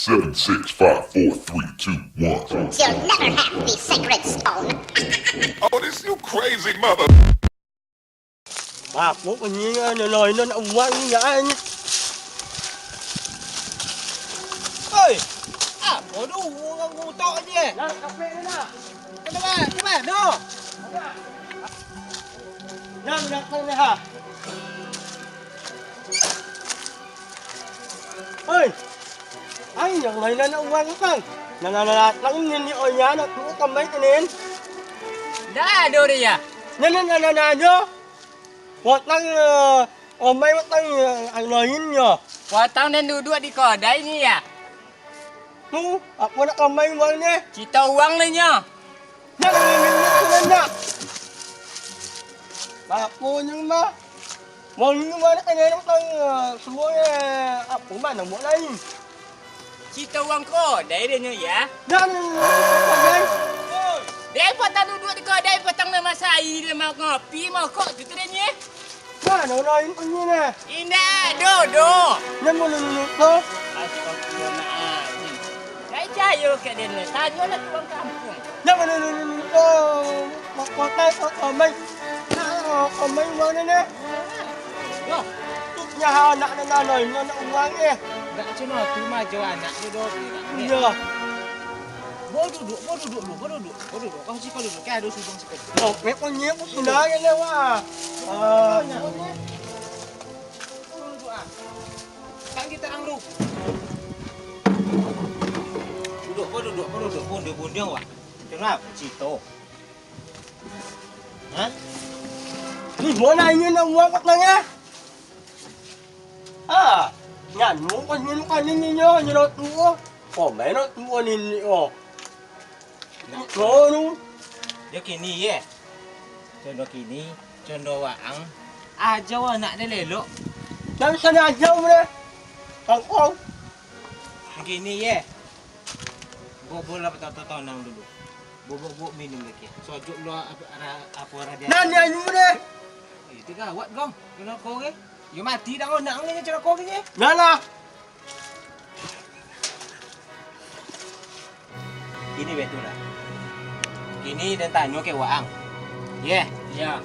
7, 6, 5, 4, 3, 2, 1. You'll never have the sacred stone. Oh, this you crazy mother. Bà bố mình như lời nên ông quan như vậy. Ơi, bố đủ ngu to chứ. Đó, cà phê đấy nè. Các bạn, đó. Nhang đây này hả? Ơi, anh nhận này lên ông quan không? Là tăng nhìn đi ở nhà nó cũng cầm mấy cái nến. Dah ada dia ya. Nè nhớ. Buat tăng ở mấy bắt tăng anh lời nhìn nhờ. Watang dan duduk di kedai ni ya. Nu, apa nak cầm mấy quang nè? Cita uang lah nya. Nak. Apa nhưng mà Mong nhưng mà cái này nó tăng xuống apa mana buat lain. Cita uang kedai dia nya ya. Dan pakai. Dia patang duduk di kedai patang nak masak air dia mau ngopi mau kok tu dia nya. Mana lain punya nè. Indah do. Yang mau lulu tu. Astagfirullahaladzim. Saya jaya kat dia ni. Tanyalah tuang kampung. Yang mau lulu tu. Pakai ở mấy. Ở mấy quang nè. Yo, Tu nhà anak nak lời nó quang nè. nak macam mana tu maju anak dia dua ni. Iya. Bo duduk. Kau duduk. Kan ada subang sikit. Oh, mấy con nhím cũng xin nói cái này quá. Duduk ah. Kan kita angru. Duduk. Bundia wah. Kenapa? Cito. Hah? Đi bữa nay như nó quang bắt nghe. Nhà nó con như nó như nó tua. Mấy nó tua nhìn ồ. Nó luôn. Dia kini ye. Contoh kini, contoh waang. Ajau anak dia lelok. Đang sana aja mana? Kau. Kini ye. Bola tonang dulu. Bobok minum lagi. Sojuk lo apa dia. Nani ayu deh. Itu gawat gong. Kena kau ke? Yo mati dah nak ni cara kau ke? Nana. Ini betul lah. Ini dan tanya ke waang. Ye. Ya.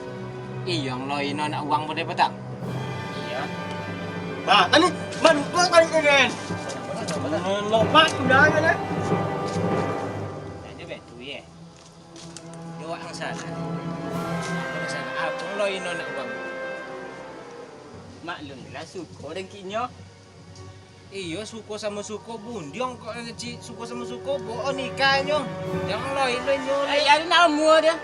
Yang lo ino nak uang pada petang. Iya. Nah, tadi man kali keren. Lompat sudah kan eh. Tanya betul ye. Dia waang salah. Apa lo ino nak uang? Maklumlah suko dan kinyo. Iya, suko sama suko bundiong kok ngeci suko sama suko bohong nikahnya. Jangan loin nyo. Ay, ano mo dia?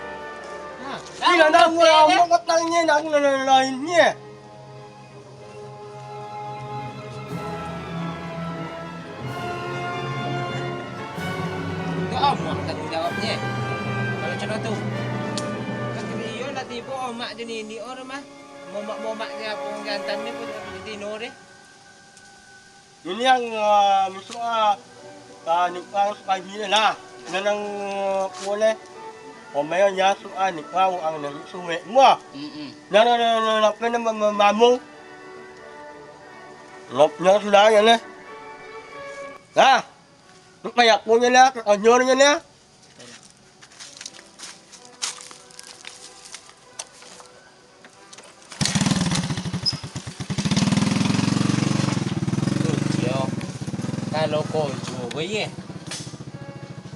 Tidak ada mau katanya nak lainnya. Itu omak tanggung jawabnya. Kalau contoh tu. Kata dia nak tipu omak dia ni orang mah. Momak-momaknya pun jantan ni pun tino dia. Ini yang misalnya nikah pagi ni lah. Nanang boleh. Pemain yang soal nikah orang nak suwe semua. Nak apa nama mamu? Lopnya sudah ya ni. Nah, nak payah punya lah, anjurnya ni. Kalau kau jual ye,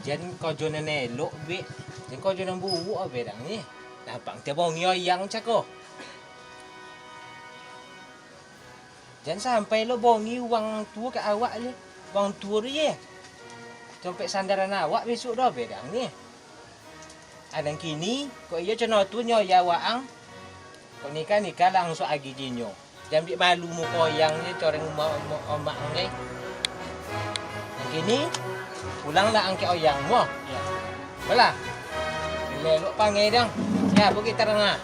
jangan kau jual nenek lok be, jangan kau jual bubu apa dah ni. Nampak tiap orang yang cakap. Jangan sampai lo bongi uang tua ke awak le, uang tua ye. Sampai sandaran awak besok dah bedang ni. Ada kini, kau iya cina tu nyo ya waang. Kau nikah langsung agi jinyo. Jangan bi malu muka yang ni coreng omak ni. Kini pulanglah angke oyang mo. Ya. Bala. Lelok pangai dang. Ya, bukit terengah.